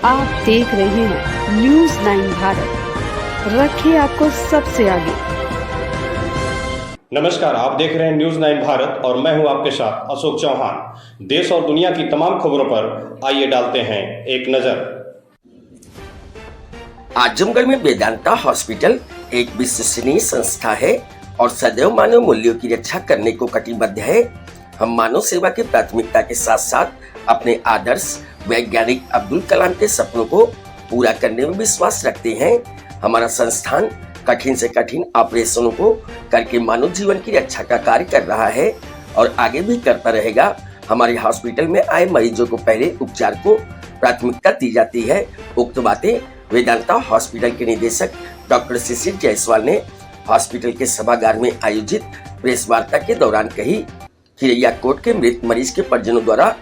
आप देख रहे हैं न्यूज़ 9 भारत। रखिए आपको सबसे आगे। नमस्कार, आप देख रहे हैं न्यूज़ 9 भारत और मैं हूं आपके साथ अशोक चौहान। देश और दुनिया की तमाम खबरों पर आइए डालते हैं एक नजर। आजमगढ़ में वेदांता हॉस्पिटल एक विश्वसनीय संस्था है और सदैव मानव मूल्यों की रक्षा करने को कटिबद्ध है। हम मानव सेवा की प्राथमिकता के साथ साथ अपने आदर्श वैज्ञानिक अब्दुल कलाम के सपनों को पूरा करने में विश्वास रखते हैं। हमारा संस्थान कठिन से कठिन ऑपरेशनों को करके मानव जीवन की रक्षा का कार्य कर रहा है और आगे भी करता रहेगा। हमारे हॉस्पिटल में आए मरीजों को पहले उपचार को प्राथमिकता दी जाती है। उक्त बातें वेदांता हॉस्पिटल के निदेशक डॉक्टर शिशिर जायसवाल ने हॉस्पिटल के सभागार में आयोजित प्रेस वार्ता के दौरान कही। खिरैया कोट के मृत मरीज के परिजनों द्वारा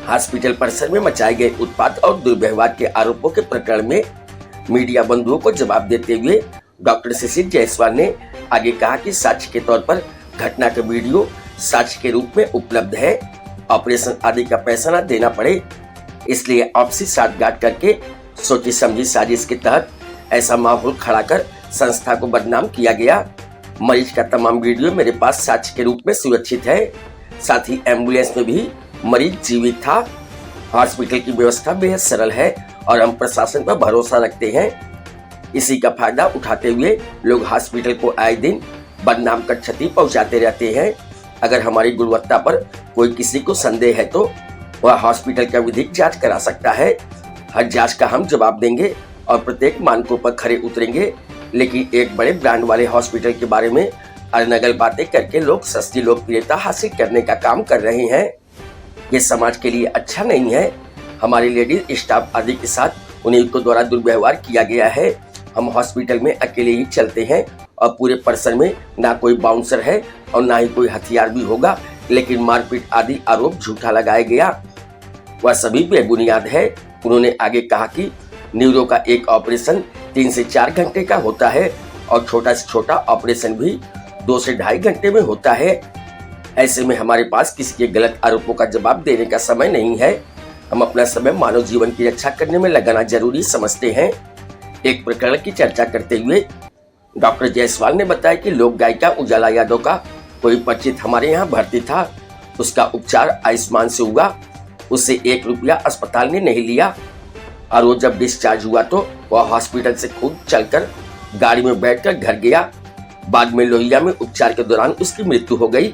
हॉस्पिटल परिसर में मचाए गए उत्पात और दुर्व्यवहार के आरोपों के प्रकरण में मीडिया बंधुओं को जवाब देते हुए डॉक्टर शिशिर जायसवाल ने आगे कहा कि साक्ष्य के तौर पर घटना का वीडियो साक्ष्य के रूप में उपलब्ध है। ऑपरेशन आदि का पैसा न देना पड़े, इसलिए आपसी साठगांठ करके सोची समझी साजिश के तहत ऐसा माहौल खड़ा कर संस्था को बदनाम किया गया। मरीज का तमाम वीडियो मेरे पास साक्ष्य के रूप में सुरक्षित है। साथ ही एम्बुलेंस में भी मरीज जीवित था। हॉस्पिटल की व्यवस्था बेहद सरल है और हम प्रशासन पर भरोसा रखते हैं। इसी का फायदा उठाते हुए लोग हॉस्पिटल को आए दिन बदनाम कर क्षति पहुंचाते रहते हैं। अगर हमारी गुणवत्ता पर कोई किसी को संदेह है तो वह हॉस्पिटल का विधिक जांच करा सकता है। हर जांच का हम जवाब देंगे और प्रत्येक मानकों पर खरे उतरेंगे। लेकिन एक बड़े ब्रांड वाले हॉस्पिटल के बारे में अनर्गल बातें करके लोग सस्ती लोकप्रियता हासिल करने का काम कर रहे हैं। ये समाज के लिए अच्छा नहीं है। हमारे लेडीज स्टाफ आदि के साथ उन्हीं को द्वारा दुर्व्यवहार किया गया है। हम हॉस्पिटल में अकेले ही चलते हैं और पूरे परिसर में ना कोई बाउंसर है और ना ही कोई हथियार भी होगा, लेकिन मारपीट आदि आरोप झूठा लगाया गया, वह सभी बेबुनियाद है। उन्होंने आगे कहा कि न्यूरो का एक ऑपरेशन 3 से 4 घंटे का होता है और छोटा से छोटा ऑपरेशन भी 2 से 2.5 घंटे में होता है। ऐसे में हमारे पास किसी के गलत आरोपों का जवाब देने का समय नहीं है। हम अपना समय मानव जीवन की रक्षा करने में लगाना जरूरी समझते हैं। एक प्रकरण की चर्चा करते हुए डॉक्टर जायसवाल ने बताया कि लोक गायिका उजाला यादव का कोई परिचित हमारे यहाँ भर्ती था। उसका उपचार आयुष्मान से हुआ। उससे 1 रुपया अस्पताल ने नहीं लिया और वो जब डिस्चार्ज हुआ तो वह हॉस्पिटल से खुद चलकर गाड़ी में बैठकर घर गया। बाद में लोहिया में उपचार के दौरान उसकी मृत्यु हो गई,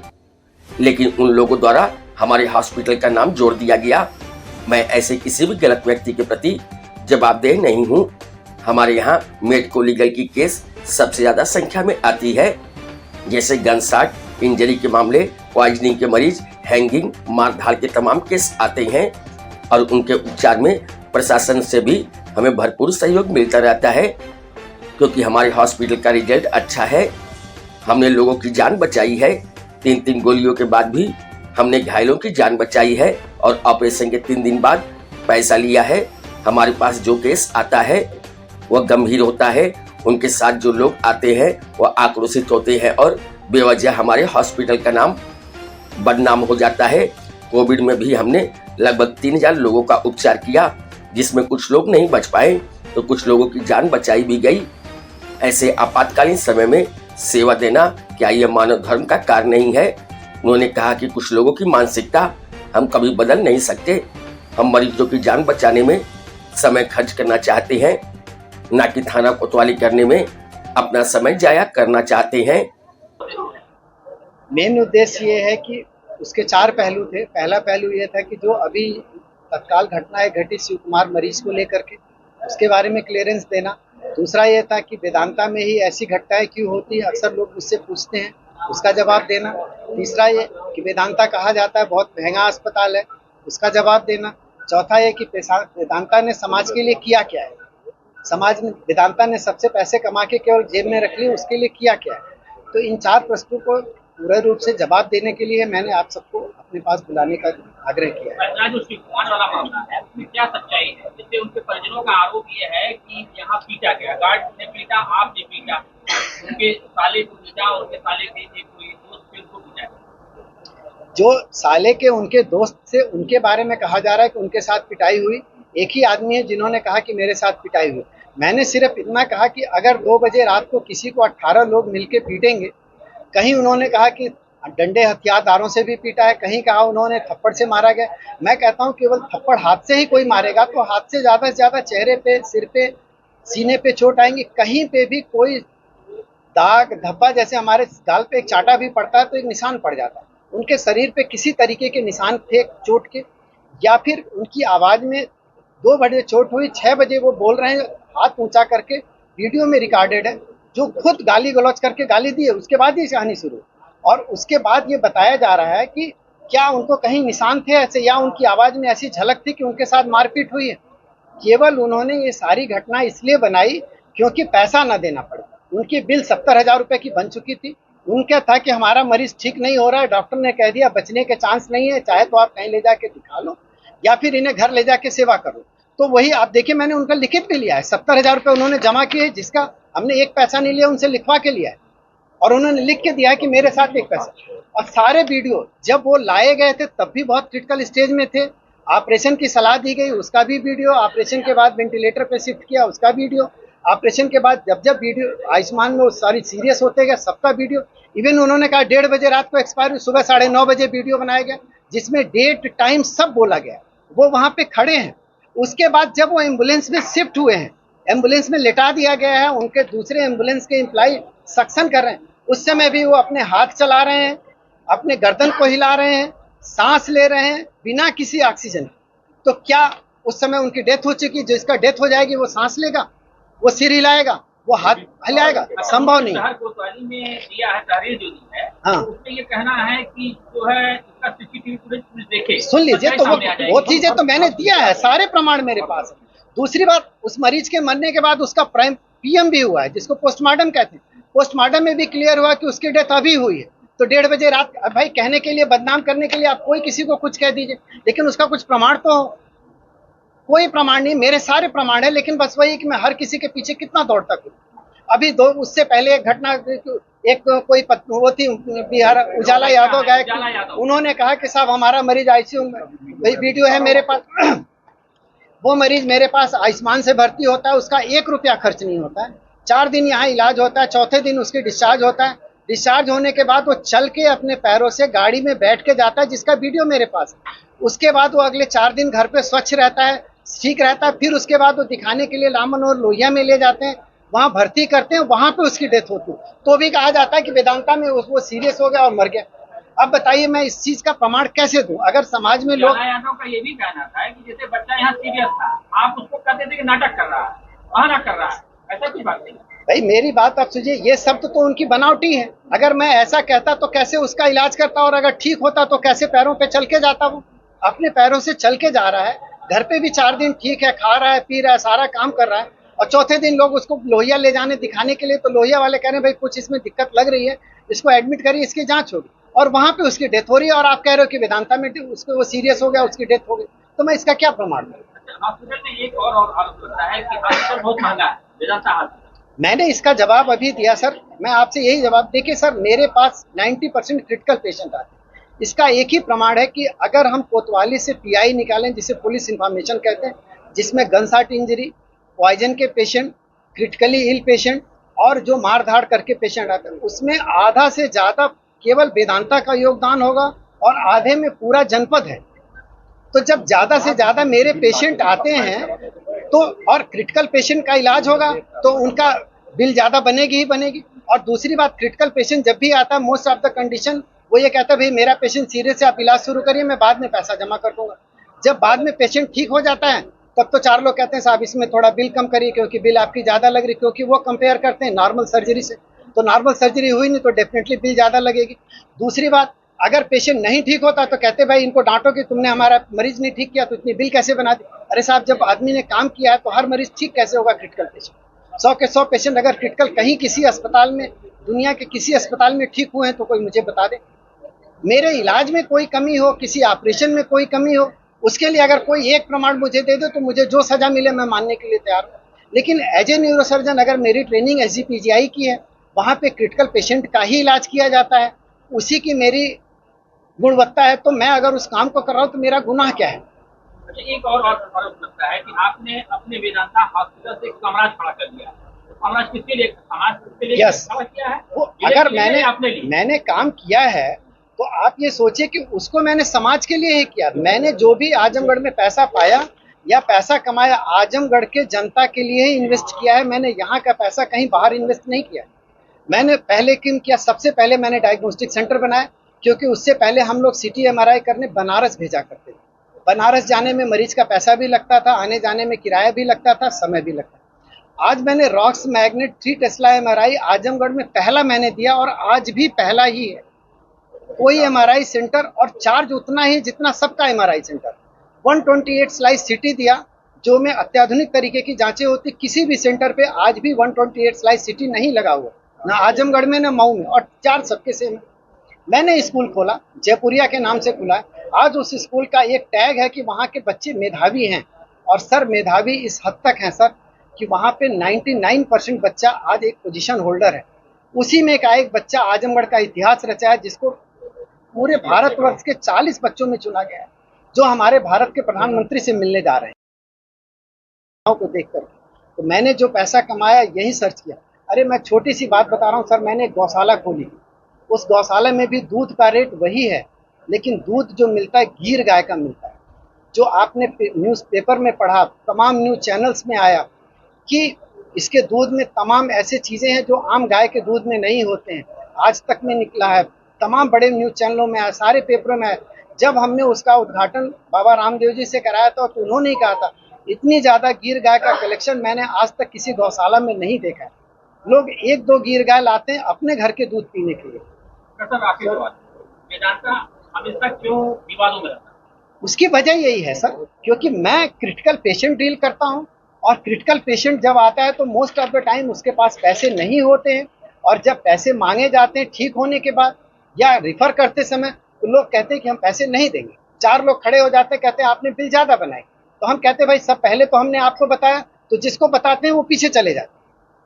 लेकिन उन लोगों द्वारा हमारे हॉस्पिटल का नाम जोड़ दिया गया। मैं ऐसे किसी भी गलत व्यक्ति के प्रति जवाबदेह नहीं हूँ। हमारे यहाँ मेडिको लीगल की केस सबसे ज्यादा संख्या में आती है, जैसे गनशॉट इंजरी के मामले, पॉइजनिंग के मरीज, हैंगिंग, मारधाड़ के तमाम केस आते हैं और उनके उपचार में प्रशासन से भी हमें भरपूर सहयोग मिलता रहता है, क्योंकि हमारे हॉस्पिटल का रिजल्ट अच्छा है। हमने लोगों की जान बचाई है। 3 गोलियों के बाद भी हमने घायलों की जान बचाई है और ऑपरेशन के 3 दिन बाद पैसा लिया है। हमारे पास जो केस आता है वह गंभीर होता है। उनके साथ जो लोग आते हैं वह आक्रोशित होते हैं और बेवजह हमारे हॉस्पिटल का नाम बदनाम हो जाता है। कोविड में भी हमने लगभग 3000 लोगों का उपचार किया, जिसमें कुछ लोग नहीं बच पाए तो कुछ लोगों की जान बचाई भी गई। ऐसे आपातकालीन समय में सेवा देना क्या यह मानव धर्म का कार्य नहीं है? उन्होंने कहा कि कुछ लोगों की मानसिकता हम कभी बदल नहीं सकते। हम मरीजों की जान बचाने में समय खर्च करना चाहते हैं, ना कि थाना कोतवाली करने में अपना समय जाया करना चाहते हैं। मेन उद्देश्य ये है कि उसके 4 पहलू थे। पहला पहलू ये था कि जो अभी तत्काल घटनाएं घटी शिव कुमार मरीज को लेकर के, उसके बारे में क्लियरेंस देना। दूसरा ये था कि वेदांता में ही ऐसी घटनाएं क्यों होती है, अक्सर लोग मुझसे पूछते हैं, उसका जवाब देना। तीसरा ये कि वेदांता कहा जाता है बहुत महंगा अस्पताल है, उसका जवाब देना। चौथा ये कि वेदांता ने समाज के लिए किया क्या है, समाज में वेदांता ने सबसे पैसे कमा के केवल जेब में रख लिए, उसके लिए किया क्या है। तो इन 4 प्रश्नों को पूरे रूप से जवाब देने के लिए मैंने आप सबको अपने पास बुलाने का आग्रह किया है। जो शिव कुमार वाला मामला है उसमें क्या सच्चाई है, जिससे उनके परिजनों का आरोप ये है कि यहाँ पीटा गया, गार्ड ने पीटा, आपने पीटा, उनके साले को पीटा और उनके साले के कोई दोस्त थे उनको पीटा। जो साले के उनके दोस्त से उनके बारे में कहा जा रहा है कि उनके साथ पिटाई हुई, एक ही आदमी है जिन्होंने कहा कि मेरे साथ पिटाई हुई। मैंने सिर्फ इतना कहा कि अगर 2 बजे रात को किसी को 18 लोग मिलके पीटेंगे, कहीं उन्होंने कहा कि डंडे हथियारदारों से भी पीटा है, कहीं कहा उन्होंने थप्पड़ से मारा गया। मैं कहता हूं केवल थप्पड़ हाथ से ही कोई मारेगा तो हाथ से ज्यादा चेहरे पे, सिर पे, सीने पे चोट आएंगी। कहीं पे भी कोई दाग धब्बा, जैसे हमारे गाल पे एक चाटा भी पड़ता है तो एक निशान पड़ जाता है, उनके शरीर पे किसी तरीके के निशान थे चोट के, या फिर उनकी आवाज में 2 बजे चोट हुई, 6 बजे वो बोल रहे हैं हाथ ऊंचा करके, वीडियो में रिकॉर्डेड है, जो खुद गाली गलौज करके गाली दी है, उसके बाद ये कहानी शुरू। और उसके बाद ये बताया जा रहा है कि क्या उनको कहीं निशान थे ऐसे, या उनकी आवाज में ऐसी झलक थी कि उनके साथ मारपीट हुई है। केवल उन्होंने ये सारी घटना इसलिए बनाई क्योंकि पैसा न देना पड़े। उनकी बिल 70,000 रुपए की बन चुकी थी। उनका था कि हमारा मरीज ठीक नहीं हो रहा है, डॉक्टर ने कह दिया बचने के चांस नहीं है, चाहे तो आप कहीं ले जाके दिखा लो या फिर इन्हें घर ले जाके सेवा करो। तो वही आप देखिए, मैंने उनका लिखित भी लिया है, 70,000 रुपए उन्होंने जमा किए, जिसका हमने एक पैसा नहीं लिया, उनसे लिखवा के लिया है, और उन्होंने लिख के दिया है कि मेरे साथ एक पैसा। और सारे वीडियो जब वो लाए गए थे तब भी बहुत क्रिटिकल स्टेज में थे, ऑपरेशन की सलाह दी गई उसका भी वीडियो, ऑपरेशन के बाद वेंटिलेटर पे शिफ्ट किया उसका वीडियो, ऑपरेशन के बाद जब वीडियो आयुष्मान में वो सारी सीरियस होते गए सबका वीडियो। इवन उन्होंने कहा 1:30 बजे रात को एक्सपायर हुई, सुबह 9:30 बजे वीडियो बनाया गया जिसमें डेट टाइम सब बोला गया। वो वहां पे खड़े हैं। उसके बाद जब वो एम्बुलेंस में शिफ्ट हुए हैं, एम्बुलेंस में लेटा दिया गया है, उनके दूसरे एम्बुलेंस के एम्प्लॉय सक्शन कर रहे हैं, उस समय भी वो अपने हाथ चला रहे हैं, अपने गर्दन को हिला रहे हैं, सांस ले रहे हैं बिना किसी ऑक्सीजन। तो क्या उस समय उनकी डेथ हो चुकी? जिसका डेथ हो जाएगी वो सांस लेगा, वो सिर हिलाएगा, वो हाथ हिलाएगा? संभव नहीं। शहर कोतवाली में दिया है तहरीर जो दी है, हाँ। तो उसमें ये कहना है कि जो है इसका सीसीटीवी फुटेज पुलिस देखे। सुन लीजिए, तो वो चीजें तो मैंने दिया है, सारे प्रमाण मेरे पास है। दूसरी बात, उस मरीज के मरने के बाद उसका पीएम भी हुआ है, जिसको पोस्टमार्टम कहते हैं। पोस्टमार्टम में भी क्लियर हुआ कि उसकी डेथ अभी हुई है। तो 1:30 बजे रात, भाई कहने के लिए, बदनाम करने के लिए आप कोई किसी को कुछ कह दीजिए, लेकिन उसका कुछ प्रमाण तो हो। कोई प्रमाण नहीं, मेरे सारे प्रमाण है, लेकिन बस वही कि मैं हर किसी के पीछे कितना दौड़ता हूँ। अभी उससे पहले एक घटना, एक कोई वो थी बिहार, उजाला यादव गायक, उन्होंने कहा कि साहब हमारा मरीज आईसीयू में, भाई वीडियो है मेरे पास, वो मरीज मेरे पास आयुष्मान से भर्ती होता है, उसका 1 रुपया खर्च नहीं होता है, 4 दिन यहाँ इलाज होता है, चौथे दिन उसकी डिस्चार्ज होता है। डिस्चार्ज होने के बाद वो चल के अपने पैरों से गाड़ी में बैठ के जाता है, जिसका वीडियो मेरे पास है। उसके बाद वो अगले 4 दिन घर पे स्वच्छ रहता है, ठीक रहता है। फिर उसके बाद वो दिखाने के लिए लामन और लोहिया में ले जाते हैं, वहां भर्ती करते हैं, वहां पे उसकी डेथ होती है। तो भी कहा जाता है कि वेदांता में वो सीरियस हो गया और मर गया। अब बताइए मैं इस चीज का प्रमाण कैसे दूं? अगर समाज में लोग, यादव का ये भी कहना था कि जैसे बच्चा यहाँ सीरियस था, आप उसको कहते थे कि नाटक कर रहा है, बहाना कर रहा है, ऐसा कुछ बात नहीं। भाई मेरी बात आप सुनिए, ये शब्द तो उनकी बनावटी है। अगर मैं ऐसा कहता तो कैसे उसका इलाज करता, और अगर ठीक होता तो कैसे पैरों पे चल के जाता? वो अपने पैरों से चल के जा रहा है, घर पे भी 4 दिन ठीक है, खा रहा है, पी रहा है, सारा काम कर रहा है, और चौथे दिन लोग उसको लोहिया ले जाने दिखाने के लिए, तो लोहिया वाले कह रहे हैं भाई कुछ इसमें दिक्कत लग रही है, इसको एडमिट करिए, इसकी जांच होगी, और वहां पे उसकी डेथ हो रही है, और आप कह रहे हो कि वेदांता में उसको वो सीरियस हो गया, उसकी डेथ हो गई। तो मैं इसका क्या प्रमाण दूं? हॉस्पिटल में एक और आरोप लगता है कि हॉस्पिटल बहुत महंगा है, वेदांता हॉस्पिटल। मैंने इसका जवाब अभी दिया सर। मैं आपसे यही जवाब, देखिए सर, मेरे पास 90% क्रिटिकल पेशेंट आते हैं। इसका एक ही प्रमाण है कि अगर हम कोतवाली से पीआई निकालें, जिसे पुलिस इंफॉर्मेशन कहते हैं, जिसमें गनशॉट इंजरी, पॉइजन के पेशेंट, क्रिटिकली इल पेशेंट, और जो मार धाड़ करके पेशेंट आते हैं, उसमें आधा से ज्यादा केवल वेदांता का योगदान होगा, और आधे में पूरा जनपद है। तो जब ज्यादा से ज्यादा मेरे पेशेंट आते हैं तो, और क्रिटिकल पेशेंट का इलाज होगा, तो उनका बिल ज्यादा बनेगी ही बनेगी। और दूसरी बात, क्रिटिकल पेशेंट जब भी आता है, मोस्ट ऑफ द कंडीशन वो ये कहता है भाई मेरा पेशेंट सीरियस है, आप इलाज शुरू करिए, मैं बाद में पैसा जमा कर दूंगा। जब बाद में पेशेंट ठीक हो जाता है, तब तो 4 लोग कहते हैं साहब इसमें थोड़ा बिल कम करिए, क्योंकि बिल आपकी ज्यादा लग रही, क्योंकि वो कंपेयर करते हैं नॉर्मल सर्जरी से। तो नॉर्मल सर्जरी हुई नहीं तो डेफिनेटली बिल ज्यादा लगेगी। दूसरी बात, अगर पेशेंट नहीं ठीक होता तो कहते भाई इनको डांटो कि तुमने हमारा मरीज नहीं ठीक किया, तो इतनी बिल कैसे बना दी? अरे साहब, जब आदमी ने काम किया है तो हर मरीज ठीक कैसे होगा? क्रिटिकल पेशेंट 100 के 100 पेशेंट अगर क्रिटिकल कहीं किसी अस्पताल में, दुनिया के किसी अस्पताल में ठीक हुए हैं तो कोई मुझे बता दे। मेरे इलाज में कोई कमी हो, किसी ऑपरेशन में कोई कमी हो, उसके लिए अगर कोई एक प्रमाण मुझे दे दे तो मुझे जो सजा मिले मैं मानने के लिए तैयार हूँ। लेकिन एज ए न्यूरोसर्जन, अगर मेरी ट्रेनिंग SGPGI की है, वहाँ पे क्रिटिकल पेशेंट का ही इलाज किया जाता है, उसी की मेरी गुणवत्ता है, तो मैं अगर उस काम को कर रहा हूँ तो मेरा गुनाह क्या है? अच्छा, एक और आरोप लगता है कि आपने अपने वेदांता हॉस्पिटल से कमरा खड़ा कर दिया। कमरा किसके लिए, समाज के लिए Yes. खड़ा किया है? वो जिले अगर के लिए या अपने लिए? मैंने काम किया है तो आप ये सोचिए कि उसको मैंने समाज के लिए ही किया। मैंने जो भी आजमगढ़ में पैसा पाया या पैसा कमाया, आजमगढ़ के जनता के लिए ही इन्वेस्ट किया है। मैंने यहाँ का पैसा कहीं बाहर इन्वेस्ट नहीं किया। मैंने पहले किया, सबसे पहले मैंने डायग्नोस्टिक सेंटर बनाया, क्योंकि उससे पहले हम लोग सिटी MRI करने बनारस भेजा करते थे। बनारस जाने में मरीज का पैसा भी लगता था, आने जाने में किराया भी लगता था, समय भी लगता था। आज मैंने rocks magnet 3 Tesla MRI Azamgarh में पहला मैंने दिया, और आज भी पहला ही है। कोई MRI सेंटर, और चार्ज उतना ही जितना सबका MRI सेंटर। 128 स्लाइस सिटी दिया, जो में अत्याधुनिक तरीके की जांचें होती। किसी भी सेंटर पे आज भी 128 स्लाइस सिटी नहीं लगा हुआ, ना आजमगढ़ में ना मऊ में, और चार्ज सबके सेम है। मैंने स्कूल खोला, जयपुरिया के नाम से खुला। आज उस स्कूल का एक टैग है कि वहाँ के बच्चे मेधावी हैं, और सर मेधावी इस हद तक हैं सर कि वहाँ पे 99% बच्चा आज एक पोजीशन होल्डर है। उसी में का एक बच्चा आजमगढ़ का इतिहास रचा है, जिसको पूरे भारतवर्ष के 40 बच्चों में चुना गया है, जो हमारे भारत के प्रधानमंत्री से मिलने जा रहे हैं को देखकर। तो मैंने जो पैसा कमाया यही सर्च किया। अरे मैं छोटी सी बात बता रहा हूँ सर, मैंने गौशाला खोली। उस गौशाला में भी दूध का रेट वही है, लेकिन दूध जो मिलता है गीर गाय का मिलता है। जो आपने न्यूज़पेपर में पढ़ा, तमाम न्यूज़ चैनल्स में आया कि इसके दूध में तमाम ऐसे चीज़ें हैं जो आम गाय के दूध में नहीं होते हैं। आज तक में निकला है, तमाम बड़े न्यूज़ चैनलों में आया, सारे पेपरों में आया। जब हमने उसका उद्घाटन बाबा रामदेव जी से कराया था तो उन्होंने कहा था, इतनी ज़्यादा गीर गाय का कलेक्शन मैंने आज तक किसी गौशाला में नहीं देखा है। लोग 1-2 गीर गाय लाते हैं अपने घर के दूध पीने के लिए। वेदांता हमेशा क्यों विवादों में रहता है? उसकी वजह यही है सर, क्योंकि मैं क्रिटिकल पेशेंट डील करता हूं, और क्रिटिकल पेशेंट जब आता है तो मोस्ट ऑफ द टाइम उसके पास पैसे नहीं होते हैं, और जब पैसे मांगे जाते हैं ठीक होने के बाद या रिफर करते समय, तो लोग कहते हैं कि हम पैसे नहीं देंगे। 4 लोग खड़े हो जाते हैं, कहते हैं आपने बिल ज्यादा बनाई। तो हम कहते हैं भाई सब पहले तो हमने आपको बताया, तो जिसको बताते हैं वो पीछे चले जाते हैं।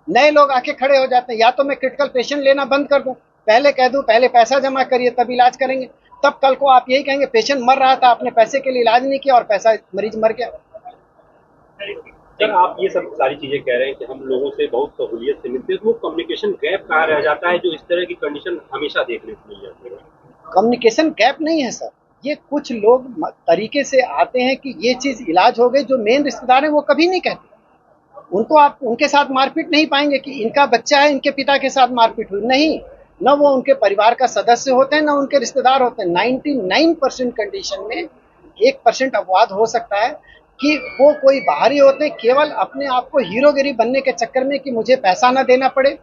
नए लोग आके खड़े हो जाते हैं। या तो मैं क्रिटिकल पेशेंट लेना बंद कर दूं, पहले कह दूं पहले पैसा जमा करिए तब इलाज करेंगे, तब कल को आप यही कहेंगे पेशेंट मर रहा था, आपने पैसे के लिए इलाज नहीं किया और पैसा मरीज मर गया। सर आप ये सब सारी चीजें कह रहे हैं कि हम लोगों से बहुत सहूलियत से मिलते हैं, तो वो कम्युनिकेशन गैप कहाँ रह जाता है जो इस तरह की कंडीशन हमेशा देखने को मिल जाती है? कम्युनिकेशन गैप नहीं है सर, ये कुछ लोग तरीके से आते हैं कि ये चीज इलाज हो गई। जो मेन रिश्तेदार हैं वो कभी नहीं कहते। उनको आप उनके साथ मारपीट नहीं पाएंगे कि इनका बच्चा है इनके पिता के साथ मारपीट हुई, नहीं। न वो उनके परिवार का सदस्य होते हैं, न उनके रिश्तेदार होते हैं। 99% कंडीशन में 1% अपवाद हो सकता है कि वो कोई बाहरी होते हैं, केवल अपने आप को हीरोगिरी बनने के चक्कर में कि मुझे पैसा ना देना पड़े,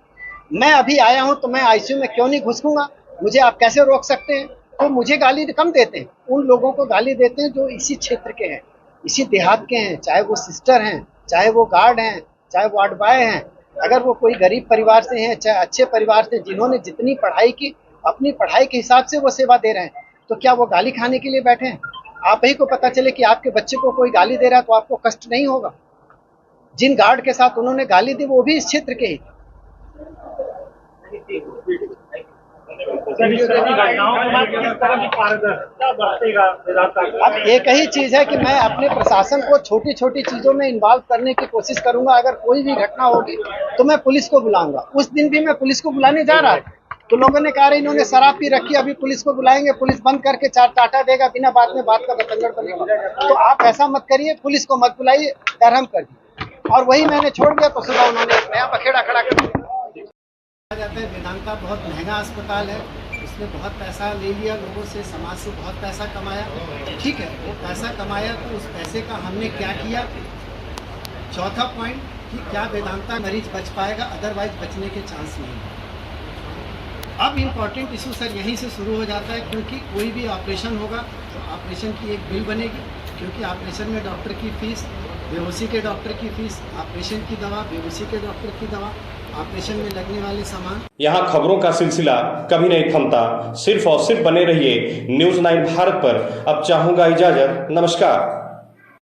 मैं अभी आया हूं तो मैं आईसीयू में क्यों नहीं घुसूंगा, मुझे आप कैसे रोक सकते हैं। तो मुझे गाली कम देते हैं, उन लोगों को गाली देते हैं जो इसी क्षेत्र के हैं, इसी देहात के हैं, चाहे वो सिस्टर हैं, चाहे वो गार्ड हैं, चाहे वार्ड बॉय हैं। अगर वो कोई गरीब परिवार से हैं, चाहे अच्छे परिवार से, जिन्होंने जितनी पढ़ाई की अपनी पढ़ाई के हिसाब से वो सेवा दे रहे हैं, तो क्या वो गाली खाने के लिए बैठे हैं? आप ही को पता चले कि आपके बच्चे को कोई गाली दे रहा है तो आपको कष्ट नहीं होगा? जिन गार्ड के साथ उन्होंने गाली दी वो भी इस क्षेत्र के ही। अब एक ही चीज है कि मैं अपने प्रशासन को छोटी छोटी चीजों में इन्वॉल्व करने की कोशिश करूंगा। अगर कोई भी घटना होगी तो मैं पुलिस को बुलाऊंगा। उस दिन भी मैं पुलिस को बुलाने जा रहा था तो लोगों ने कहा इन्होंने शराब पी रखी, अभी पुलिस को बुलाएंगे, पुलिस बंद करके 4 टाटा देगा, बिना बात में बात का बतंगड़ बनेगा। तो आप ऐसा मत करिए, पुलिस को मत बुलाइए, हम कर दिए। और वही मैंने छोड़ दिया तो सुबह उन्होंने एक नया बखेड़ा खड़ा कर दिया। वेदांता बहुत महंगा अस्पताल है, उसने बहुत पैसा ले लिया लोगों से, समाज से बहुत पैसा कमाया। ठीक है, वो पैसा कमाया तो उस पैसे का हमने क्या किया। चौथा पॉइंट कि क्या वेदांता मरीज बच पाएगा, अदरवाइज बचने के चांस नहीं है। अब इम्पॉर्टेंट इशू सर यहीं से शुरू हो जाता है, क्योंकि कोई भी ऑपरेशन होगा तो ऑपरेशन की एक बिल बनेगी, क्योंकि ऑपरेशन में डॉक्टर की फीस, बेहोशी के डॉक्टर की फीस, ऑपरेशन की दवा, बेहोशी के डॉक्टर की दवा, ऑपरेशन में लगने वाले सामान। यहाँ खबरों का सिलसिला कभी नहीं थमता। सिर्फ और सिर्फ बने रहिए न्यूज़ 9 भारत पर। अब चाहूँगा इजाजत, नमस्कार।